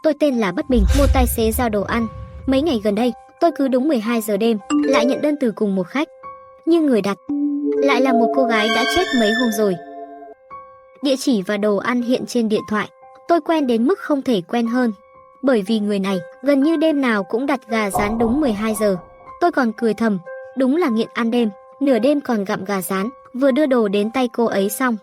tôi tên là Bất Bình, một tài xế giao đồ ăn. Mấy ngày gần đây, tôi cứ đúng 12 giờ đêm lại nhận đơn từ cùng một khách. Nhưng người đặt lại là một cô gái đã chết mấy hôm rồi. Địa chỉ và đồ ăn hiện trên điện thoại. Tôi quen đến mức không thể quen hơn. Bởi vì người này gần như đêm nào cũng đặt gà rán đúng 12 giờ. Tôi còn cười thầm, đúng là nghiện ăn đêm, nửa đêm còn gặm gà rán. Vừa đưa đồ đến tay cô ấy xong,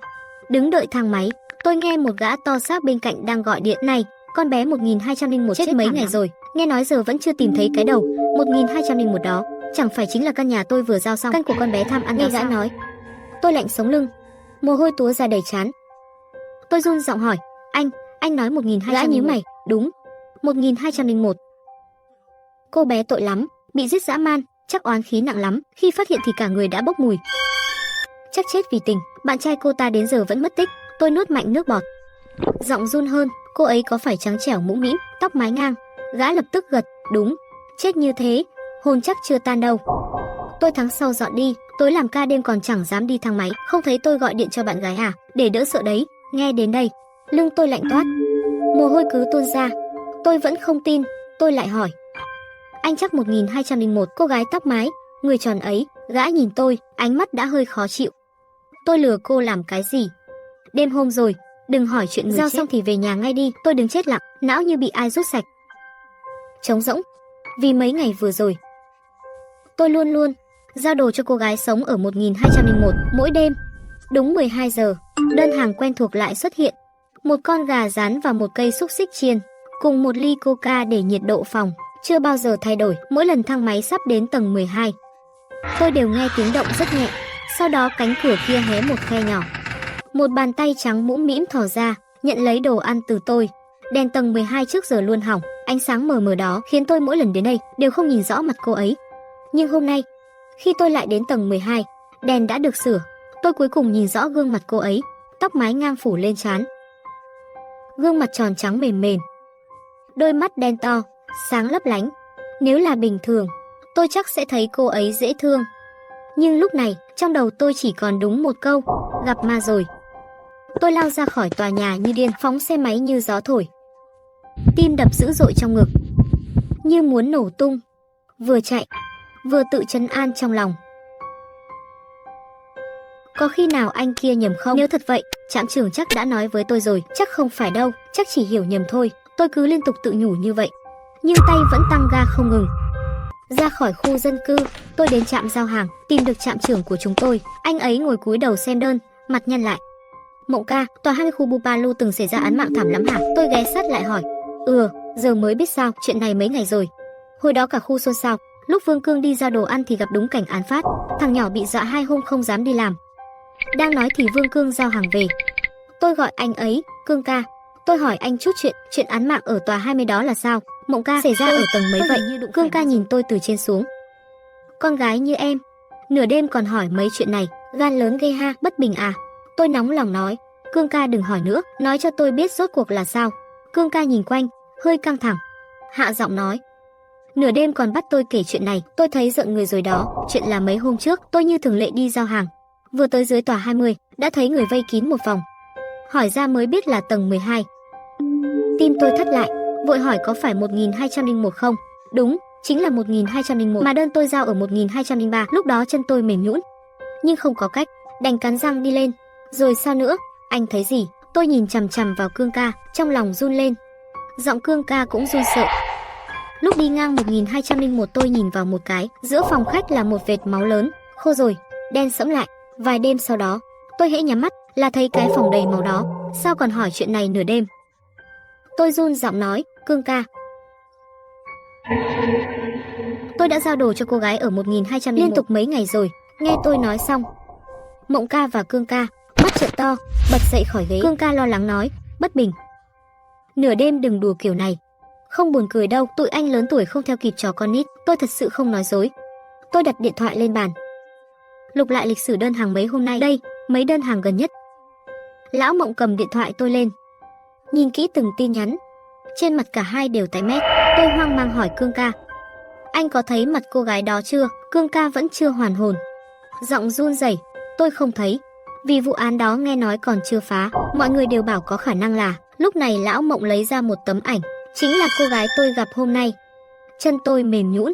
đứng đợi thang máy, tôi nghe một gã to xác bên cạnh đang gọi điện. Này, con bé 1201 chết mấy ngày rồi, nghe nói giờ vẫn chưa tìm thấy cái đầu 1201 đó, chẳng phải chính là căn nhà tôi vừa giao xong, căn của con bé tham ăn. Nghe gã nói, tôi lạnh sống lưng, mồ hôi túa ra đầy trán. Tôi run giọng hỏi, anh nói 1201. Gã nhíu mày, đúng, 1201. Cô bé tội lắm, bị giết dã man, chắc oán khí nặng lắm, khi phát hiện thì cả người đã bốc mùi. Chắc chết vì tình, bạn trai cô ta đến giờ vẫn mất tích. Tôi nuốt mạnh nước bọt, giọng run hơn. Cô ấy có phải trắng trẻo mũm mĩm, tóc mái ngang? Gã lập tức gật, đúng, chết như thế, hồn chắc chưa tan đâu. Tôi tháng sau dọn đi, tối làm ca đêm còn chẳng dám đi thang máy. Không thấy tôi gọi điện cho bạn gái à, để đỡ sợ đấy. Nghe đến đây, lưng tôi lạnh toát, mồ hôi cứ tuôn ra. Tôi vẫn không tin, tôi lại hỏi, anh chắc 1201. Cô gái tóc mái, người tròn ấy, gã nhìn tôi, ánh mắt đã hơi khó chịu. Tôi lừa cô làm cái gì? Đêm hôm rồi, đừng hỏi chuyện người giao chết. Xong thì về nhà ngay đi. Tôi đứng chết lặng, não như bị ai rút sạch, trống rỗng. Vì mấy ngày vừa rồi, tôi luôn luôn giao đồ cho cô gái sống ở 1201 mỗi đêm. Đúng 12 giờ, đơn hàng quen thuộc lại xuất hiện. Một con gà rán và một cây xúc xích chiên, cùng một ly coca để nhiệt độ phòng chưa bao giờ thay đổi. Mỗi lần thang máy sắp đến tầng 12, tôi đều nghe tiếng động rất nhẹ. Sau đó cánh cửa kia hé một khe nhỏ, một bàn tay trắng mũm mĩm thò ra, nhận lấy đồ ăn từ tôi. Đèn tầng 12 trước giờ luôn hỏng, ánh sáng mờ mờ đó khiến tôi mỗi lần đến đây đều không nhìn rõ mặt cô ấy. Nhưng hôm nay, khi tôi lại đến tầng 12, đèn đã được sửa, tôi cuối cùng nhìn rõ gương mặt cô ấy, tóc mái ngang phủ lên trán, gương mặt tròn trắng mềm mềm, đôi mắt đen to, sáng lấp lánh. Nếu là bình thường, tôi chắc sẽ thấy cô ấy dễ thương. Nhưng lúc này, trong đầu tôi chỉ còn đúng một câu, gặp ma rồi. Tôi lao ra khỏi tòa nhà như điên, phóng xe máy như gió thổi. Tim đập dữ dội trong ngực, như muốn nổ tung. Vừa chạy, vừa tự trấn an trong lòng. Có khi nào anh kia nhầm không? Nếu thật vậy, trạm trưởng chắc đã nói với tôi rồi. Chắc không phải đâu, chắc chỉ hiểu nhầm thôi. Tôi cứ liên tục tự nhủ như vậy, nhưng tay vẫn tăng ga không ngừng. Ra khỏi khu dân cư, tôi đến trạm giao hàng, tìm được trạm trưởng của chúng tôi. Anh ấy ngồi cúi đầu xem đơn, mặt nhăn lại. Mộng ca, tòa 20 khu Bupalu từng xảy ra án mạng thảm lắm hả? Tôi ghé sát lại hỏi. Giờ mới biết sao, chuyện này mấy ngày rồi. Hồi đó cả khu xôn xao, lúc Vương Cương đi ra đồ ăn thì gặp đúng cảnh án phát. Thằng nhỏ bị dọa 2 hôm không dám đi làm. Đang nói thì Vương Cương giao hàng về. Tôi gọi anh ấy, Cương ca. Tôi hỏi anh chút chuyện án mạng ở tòa 20 đó là sao? Mộng ca, xảy ra ở tầng mấy vậy? Cương ca nhìn tôi từ trên xuống. Con gái như em, nửa đêm còn hỏi mấy chuyện này, gan lớn ghê ha. Bất Bình à? Tôi nóng lòng nói. Cương ca đừng hỏi nữa, nói cho tôi biết rốt cuộc là sao. Cương ca nhìn quanh, hơi căng thẳng, hạ giọng nói. Nửa đêm còn bắt tôi kể chuyện này, tôi thấy giận người rồi đó. Chuyện là mấy hôm trước, tôi như thường lệ đi giao hàng. Vừa tới dưới tòa 20, đã thấy người vây kín một phòng. Hỏi ra mới biết là tầng 12. Tim tôi thắt lại, vội hỏi có phải 1201 không? Đúng, chính là 1201, mà đơn tôi giao ở 1203. Lúc đó chân tôi mềm nhũn, nhưng không có cách, đành cắn răng đi lên. Rồi sao nữa? Anh thấy gì? Tôi nhìn chằm chằm vào Cương ca, trong lòng run lên. Giọng Cương ca cũng run sợ. Lúc đi ngang 1201 tôi nhìn vào một cái, giữa phòng khách là một vệt máu lớn, khô rồi, đen sẫm lại. Vài đêm sau đó, tôi hễ nhắm mắt là thấy cái phòng đầy máu đó. Sao còn hỏi chuyện này nửa đêm? Tôi run giọng nói, Cương ca, tôi đã giao đồ cho cô gái ở 1201 liên tục mấy ngày rồi. Nghe tôi nói xong, Mộng ca và Cương ca mắt trợn to, bật dậy khỏi ghế. Cương ca lo lắng nói, Bất Bình, nửa đêm đừng đùa kiểu này, không buồn cười đâu. Tụi anh lớn tuổi không theo kịp trò con nít. Tôi thật sự không nói dối. Tôi đặt điện thoại lên bàn, lục lại lịch sử đơn hàng mấy hôm nay. Đây, mấy đơn hàng gần nhất. Lão Mộng cầm điện thoại tôi lên, nhìn kỹ từng tin nhắn. Trên mặt cả hai đều tái mét. Tôi hoang mang hỏi Cương ca, anh có thấy mặt cô gái đó chưa? Cương ca vẫn chưa hoàn hồn, giọng run rẩy, tôi không thấy. Vì vụ án đó nghe nói còn chưa phá, mọi người đều bảo có khả năng là. Lúc này lão Mộng lấy ra một tấm ảnh, chính là cô gái tôi gặp hôm nay. Chân tôi mềm nhũn,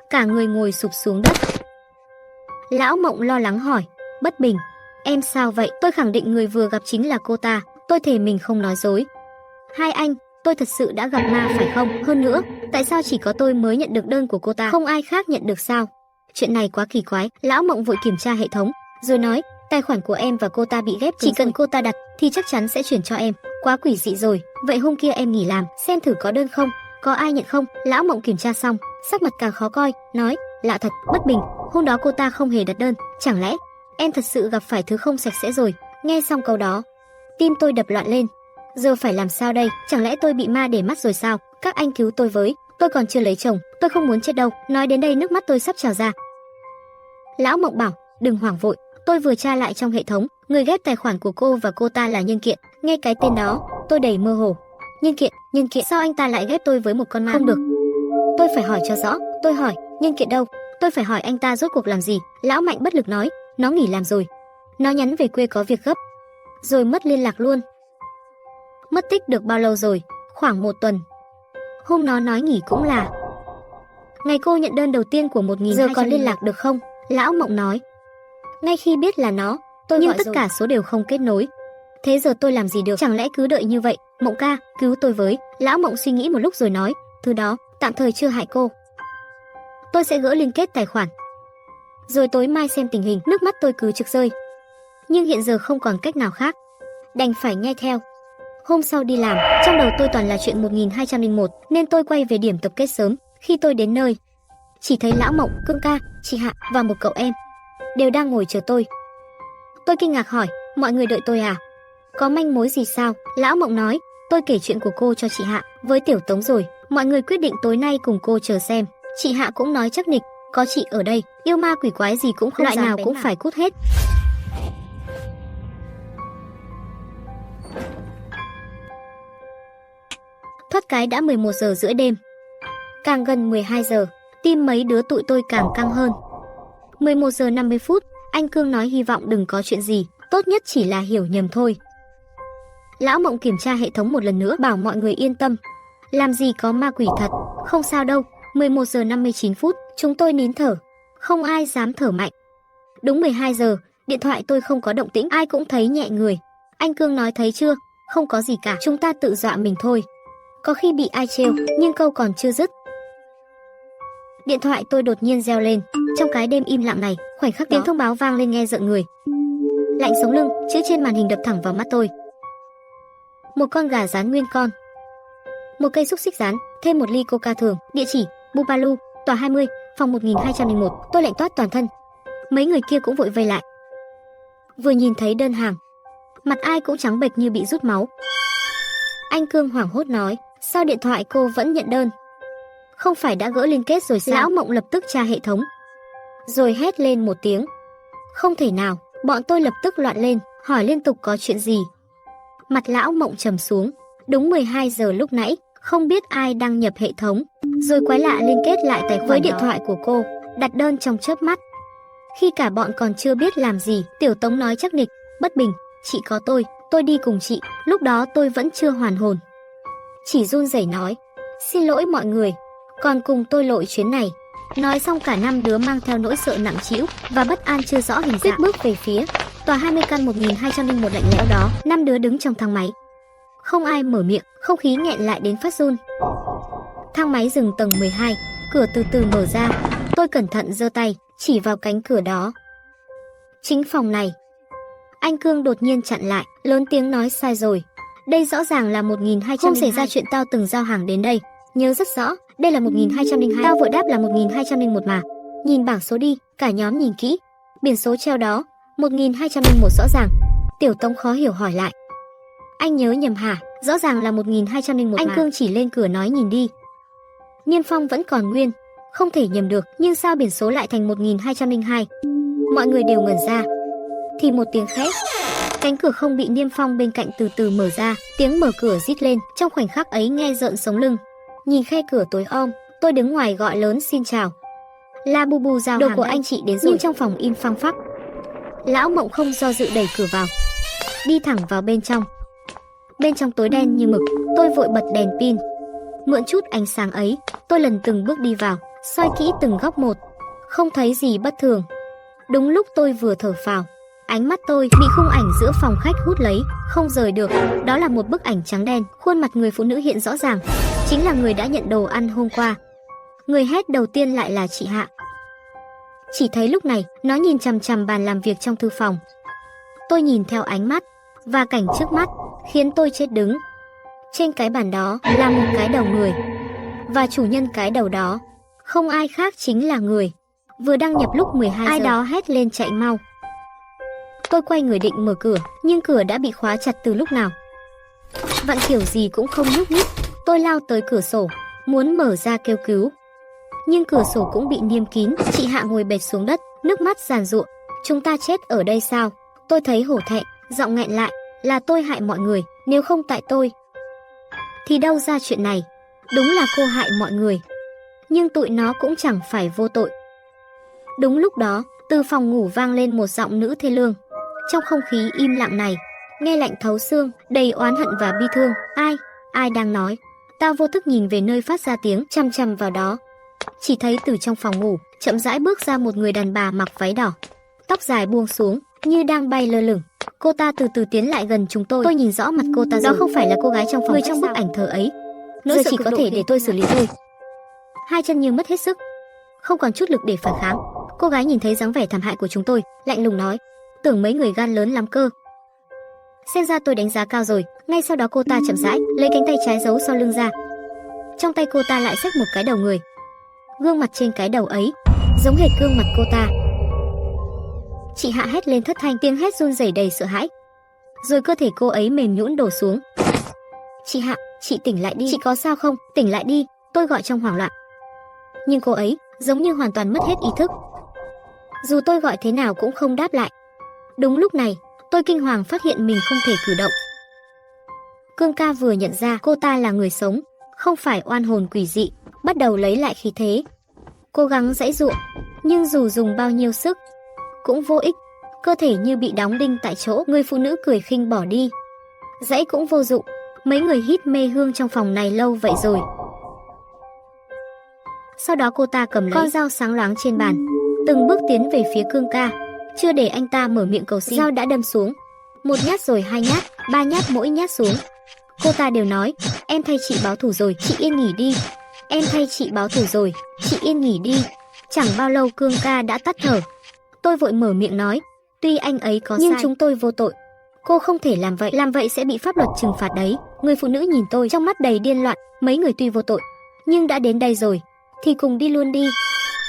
cả người ngồi sụp xuống đất. Lão Mộng lo lắng hỏi, Bất Bình, em sao vậy? Tôi khẳng định người vừa gặp chính là cô ta, tôi thề mình không nói dối. Hai anh, tôi thật sự đã gặp ma phải không? Hơn nữa, tại sao chỉ có tôi mới nhận được đơn của cô ta, không ai khác nhận được sao? Chuyện này quá kỳ quái. Lão Mộng vội kiểm tra hệ thống, rồi nói, tài khoản của em và cô ta bị ghép, chỉ cần cô ta đặt thì chắc chắn sẽ chuyển cho em. Quá quỷ dị rồi. Vậy hôm kia em nghỉ làm, xem thử có đơn không, có ai nhận không? Lão Mộng kiểm tra xong, sắc mặt càng khó coi, nói, lạ thật, Bất Bình, hôm đó cô ta không hề đặt đơn, chẳng lẽ em thật sự gặp phải thứ không sạch sẽ rồi? Nghe xong câu đó, tim tôi đập loạn lên. Giờ phải làm sao đây? Chẳng lẽ tôi bị ma để mắt rồi sao? Các anh cứu tôi với, tôi còn chưa lấy chồng, tôi không muốn chết đâu. Nói đến đây nước mắt tôi sắp trào ra. Lão Mộng bảo, đừng hoảng vội, tôi vừa tra lại trong hệ thống, người ghép tài khoản của cô và cô ta là Nhân Kiện. Nghe cái tên đó, tôi đầy mơ hồ. Nhân Kiện, sao anh ta lại ghép tôi với một con ma? Không được, tôi phải hỏi cho rõ. Tôi hỏi, Nhân Kiện đâu? Tôi phải hỏi anh ta rốt cuộc làm gì? Lão Mạnh bất lực nói, nó nghỉ làm rồi, nó nhắn về quê có việc gấp, rồi mất liên lạc luôn. Mất tích được bao lâu rồi? Khoảng 1 tuần. Hôm nó nói nghỉ cũng là ngày cô nhận đơn đầu tiên của 1.200. Giờ còn liên lạc được không? Lão Mộng nói, ngay khi biết là nó, tôi nhưng tất cả số đều không kết nối. Thế giờ tôi làm gì được? Chẳng lẽ cứ đợi như vậy? Mộng ca, cứu tôi với. Lão Mộng suy nghĩ một lúc rồi nói, thứ đó tạm thời chưa hại cô, tôi sẽ gỡ liên kết tài khoản, rồi tối mai xem tình hình. Nước mắt tôi cứ trực rơi, nhưng hiện giờ không còn cách nào khác, đành phải nghe theo. Hôm sau đi làm, trong đầu tôi toàn là chuyện 1201, nên tôi quay về điểm tập kết sớm. Khi tôi đến nơi, chỉ thấy Lão Mộng, Cương ca, chị Hạ và một cậu em đều đang ngồi chờ tôi. Tôi kinh ngạc hỏi, mọi người đợi tôi à? Có manh mối gì sao? Lão Mộng nói, tôi kể chuyện của cô cho chị Hạ với Tiểu Tống rồi, mọi người quyết định tối nay cùng cô chờ xem. Chị Hạ cũng nói chắc nịch, có chị ở đây, yêu ma quỷ quái gì cũng không, loại nào cũng phải cút hết. Thoát cái đã 11 giờ rưỡi đêm. Càng gần 12 giờ, tim mấy đứa tụi tôi càng căng hơn. 11 giờ 50 phút, anh Cương nói hy vọng đừng có chuyện gì, tốt nhất chỉ là hiểu nhầm thôi. Lão Mộng kiểm tra hệ thống một lần nữa, bảo mọi người yên tâm, làm gì có ma quỷ thật, không sao đâu. 11 giờ 59 phút, chúng tôi nín thở, không ai dám thở mạnh. Đúng 12 giờ, điện thoại tôi không có động tĩnh, ai cũng thấy nhẹ người. Anh Cương nói thấy chưa, không có gì cả, chúng ta tự dọa mình thôi. Có khi bị ai trêu, nhưng câu còn chưa dứt, điện thoại tôi đột nhiên reo lên. Trong cái đêm im lặng này, khoảnh khắc tiếng thông báo vang lên nghe rợn người. Lạnh sống lưng, chữ trên màn hình đập thẳng vào mắt tôi. Một con gà rán nguyên con, một cây xúc xích rán, thêm một ly coca thường, địa chỉ Bupalu, tòa 20, phòng 1201. Tôi lạnh toát toàn thân. Mấy người kia cũng vội vây lại. Vừa nhìn thấy đơn hàng, mặt ai cũng trắng bệch như bị rút máu. Anh Cương hoảng hốt nói, sao điện thoại cô vẫn nhận đơn? Không phải đã gỡ liên kết rồi sao? Lão Mộng lập tức tra hệ thống, rồi hét lên một tiếng, không thể nào. Bọn tôi lập tức loạn lên, hỏi liên tục có chuyện gì. Mặt Lão Mộng trầm xuống. Đúng 12 giờ lúc nãy, không biết ai đăng nhập hệ thống, rồi quái lạ liên kết lại tài khoản với điện thoại của cô, đặt đơn trong chớp mắt. Khi cả bọn còn chưa biết làm gì, Tiểu Tống nói chắc nịch, Bất Bình, chị có tôi đi cùng chị. Lúc đó tôi vẫn chưa hoàn hồn, chỉ run rẩy nói, xin lỗi mọi người, còn cùng tôi lội chuyến này. Nói xong cả 5 đứa mang theo nỗi sợ nặng trĩu và bất an chưa rõ hình dạng bước về phía tòa 20 căn 1201 lạnh lẽo đó. 5 đứa đứng trong thang máy, không ai mở miệng, không khí nghẹn lại đến phát run. Thang máy dừng tầng 12, cửa từ từ mở ra. Tôi cẩn thận giơ tay chỉ vào cánh cửa đó. Chính phòng này. Anh Cương đột nhiên chặn lại, lớn tiếng nói sai rồi. Đây rõ ràng là 1202. Hôm xảy ra chuyện tao từng giao hàng đến đây, nhớ rất rõ, đây là 1202. Tao vội đáp là 1201 mà. Nhìn bảng số đi, cả nhóm nhìn kỹ. Biển số treo đó, 1201 rõ ràng. Tiểu Tống khó hiểu hỏi lại, anh nhớ nhầm hả? Rõ ràng là 1201 anh mà. Cương chỉ lên cửa nói nhìn đi. Niêm phong vẫn còn nguyên, không thể nhầm được, nhưng sao biển số lại thành 1202? Mọi người đều ngẩn ra. Thì một tiếng khẽ, cánh cửa không bị niêm phong bên cạnh từ từ mở ra, tiếng mở cửa rít lên. Trong khoảnh khắc ấy nghe rợn sống lưng. Nhìn khe cửa tối om, tôi đứng ngoài gọi lớn xin chào. La Bubu giao đồ hàng của anh chị đến rồi. Nhưng trong phòng im phăng phắc. Lão Mộng không do dự đẩy cửa vào, đi thẳng vào bên trong. bên trong tối đen như mực. Tôi vội bật đèn pin. Mượn chút ánh sáng ấy, tôi lần từng bước đi vào, soi kỹ từng góc một. Không thấy gì bất thường. Đúng lúc tôi vừa thở phào, ánh mắt tôi bị khung ảnh giữa phòng khách hút lấy, không rời được. Đó là một bức ảnh trắng đen, khuôn mặt người phụ nữ hiện rõ ràng, chính là người đã nhận đồ ăn hôm qua. Người hét đầu tiên lại là chị Hạ. Chỉ thấy lúc này, nó nhìn chằm chằm bàn làm việc trong thư phòng. Tôi nhìn theo ánh mắt, và cảnh trước mắt khiến tôi chết đứng. Trên cái bàn đó là một cái đầu người, và chủ nhân cái đầu đó không ai khác chính là người vừa đăng nhập lúc 12 giờ. Ai đó hét lên chạy mau. Tôi quay người định mở cửa, nhưng cửa đã bị khóa chặt từ lúc nào. Vặn kiểu gì cũng không nhúc nhích. Tôi lao tới cửa sổ, muốn mở ra kêu cứu, nhưng cửa sổ cũng bị niêm kín. Chị Hạ ngồi bệt xuống đất, nước mắt giàn giụa. Chúng ta chết ở đây sao? Tôi thấy hổ thẹn, giọng nghẹn lại. Là tôi hại mọi người, nếu không tại tôi thì đâu ra chuyện này. Đúng là cô hại mọi người, nhưng tụi nó cũng chẳng phải vô tội. Đúng lúc đó, từ phòng ngủ vang lên một giọng nữ thê lương. Trong không khí im lặng này, nghe lạnh thấu xương, đầy oán hận và bi thương. Ai đang nói? Tao vô thức nhìn về nơi phát ra tiếng, chăm chăm vào đó. Chỉ thấy từ trong phòng ngủ chậm rãi bước ra một người đàn bà mặc váy đỏ, tóc dài buông xuống như đang bay lơ lửng. Cô ta từ từ tiến lại gần chúng tôi. Tôi nhìn rõ mặt cô ta. Đó không phải là cô gái trong phòng người trong bức ảnh thờ ấy. Giờ chỉ có thể để tôi xử lý thôi. Hai chân như mất hết sức, không còn chút lực để phản kháng. Cô gái nhìn thấy dáng vẻ thảm hại của chúng tôi, lạnh lùng nói: tưởng mấy người gan lớn lắm cơ. Xem ra tôi đánh giá cao rồi. Ngay sau đó cô ta chậm rãi lấy cánh tay trái giấu sau lưng ra. Trong tay cô ta lại xách một cái đầu người. Gương mặt trên cái đầu ấy giống hệt gương mặt cô ta. Chị Hạ hét lên thất thanh, tiếng hét run rẩy đầy sợ hãi. Rồi cơ thể cô ấy mềm nhũn đổ xuống. Chị Hạ, chị tỉnh lại đi. Chị có sao không? Tỉnh lại đi, tôi gọi trong hoảng loạn. Nhưng cô ấy giống như hoàn toàn mất hết ý thức. Dù tôi gọi thế nào cũng không đáp lại. Đúng lúc này, tôi kinh hoàng phát hiện mình không thể cử động. Cương ca vừa nhận ra cô ta là người sống, không phải oan hồn quỷ dị, bắt đầu lấy lại khí thế, cố gắng giãy giụa, nhưng dù dùng bao nhiêu sức cũng vô ích. Cơ thể như bị đóng đinh tại chỗ. Người phụ nữ cười khinh bỏ đi, giãy cũng vô dụng. Mấy người hít mê hương trong phòng này lâu vậy rồi. Sau đó cô ta cầm lấy con dao sáng loáng trên bàn, từng bước tiến về phía Cương ca. Chưa để anh ta mở miệng cầu xin, dao đã đâm xuống. Một nhát rồi hai nhát, ba nhát, mỗi nhát xuống cô ta đều nói: em thay chị báo thù rồi, chị yên nghỉ đi. Em thay chị báo thù rồi, chị yên nghỉ đi. Chẳng bao lâu Cương ca đã tắt thở. Tôi vội mở miệng nói: tuy anh ấy có nhưng sai, chúng tôi vô tội. Cô không thể làm vậy sẽ bị pháp luật trừng phạt đấy. Người phụ nữ nhìn tôi trong mắt đầy điên loạn. Mấy người tuy vô tội, nhưng đã đến đây rồi thì cùng đi luôn đi.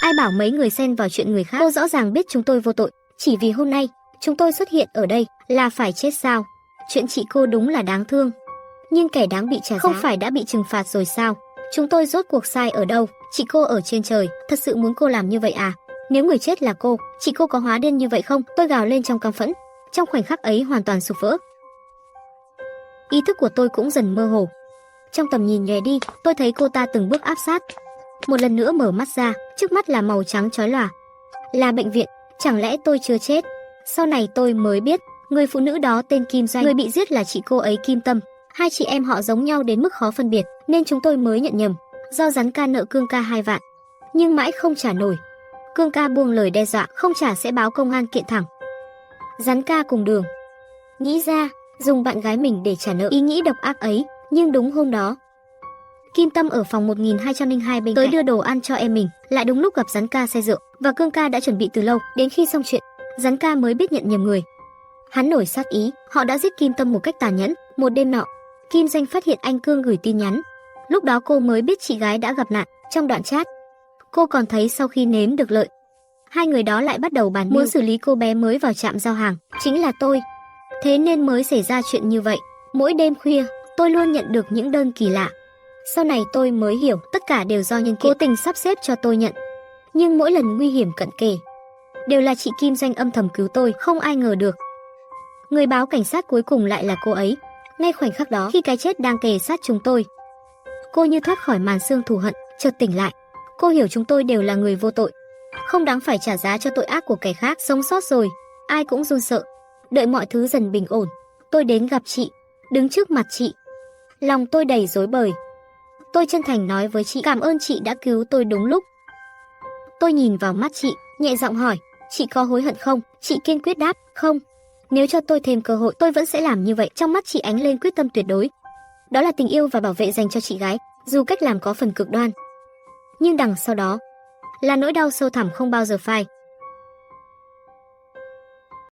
Ai bảo mấy người xen vào chuyện người khác? Cô rõ ràng biết chúng tôi vô tội, chỉ vì hôm nay chúng tôi xuất hiện ở đây là phải chết sao? Chuyện chị cô đúng là đáng thương, nhưng kẻ đáng bị trả giá không phải đã bị trừng phạt rồi sao? Chúng tôi rốt cuộc sai ở đâu? Chị cô ở trên trời thật sự muốn cô làm như vậy à? Nếu người chết là cô, chị cô có hóa điên như vậy không? Tôi gào lên trong căm phẫn. Trong khoảnh khắc ấy hoàn toàn sụp vỡ. Ý thức của tôi cũng dần mơ hồ. Trong tầm nhìn nhòe đi, tôi thấy cô ta từng bước áp sát. Một lần nữa mở mắt ra, trước mắt là màu trắng chói lòa. Là bệnh viện. Chẳng lẽ tôi chưa chết? Sau này tôi mới biết, người phụ nữ đó tên Kim Doanh, người bị giết là chị cô ấy Kim Tâm. Hai chị em họ giống nhau đến mức khó phân biệt, nên chúng tôi mới nhận nhầm. Do Rắn ca nợ Cương ca 2 vạn, nhưng mãi không trả nổi. Cương ca buông lời đe dọa, không trả sẽ báo công an kiện thẳng. Rắn ca cùng đường nghĩ ra dùng bạn gái mình để trả nợ. Ý nghĩ độc ác ấy, nhưng đúng hôm đó Kim Tâm ở phòng 1202 bên tới đưa đồ ăn cho em mình, lại đúng lúc gặp Rắn ca say rượu, và Cương ca đã chuẩn bị từ lâu. Đến khi xong chuyện, Rắn ca mới biết nhận nhầm người. Hắn nổi sát ý, họ đã giết Kim Tâm một cách tàn nhẫn. Một đêm nọ, Kim Doanh phát hiện anh Cương gửi tin nhắn. Lúc đó cô mới biết chị gái đã gặp nạn. Trong đoạn chat, cô còn thấy sau khi nếm được lợi, hai người đó lại bắt đầu bàn muốn xử lý cô bé mới vào trạm giao hàng, chính là tôi. Thế nên mới xảy ra chuyện như vậy. Mỗi đêm khuya, tôi luôn nhận được những đơn kỳ lạ. Sau này tôi mới hiểu, tất cả đều do nhân cố tình sắp xếp cho tôi nhận. Nhưng mỗi lần nguy hiểm cận kề, đều là chị Kim Doanh âm thầm cứu tôi, không ai ngờ được. Người báo cảnh sát cuối cùng lại là cô ấy. Ngay khoảnh khắc đó, khi cái chết đang kề sát chúng tôi, cô như thoát khỏi màn sương thù hận, chợt tỉnh lại. Cô hiểu chúng tôi đều là người vô tội, không đáng phải trả giá cho tội ác của kẻ khác. Sống sót rồi, ai cũng run sợ. Đợi mọi thứ dần bình ổn, tôi đến gặp chị. đứng trước mặt chị. Lòng tôi đầy rối bời. Tôi chân thành nói với chị cảm ơn chị đã cứu tôi đúng lúc. Tôi nhìn vào mắt chị, nhẹ giọng hỏi, chị có hối hận không? Chị kiên quyết đáp, không. Nếu cho tôi thêm cơ hội, tôi vẫn sẽ làm như vậy. Trong mắt chị ánh lên quyết tâm tuyệt đối. Đó là tình yêu và bảo vệ dành cho chị gái, dù cách làm có phần cực đoan. Nhưng đằng sau đó là nỗi đau sâu thẳm không bao giờ phai.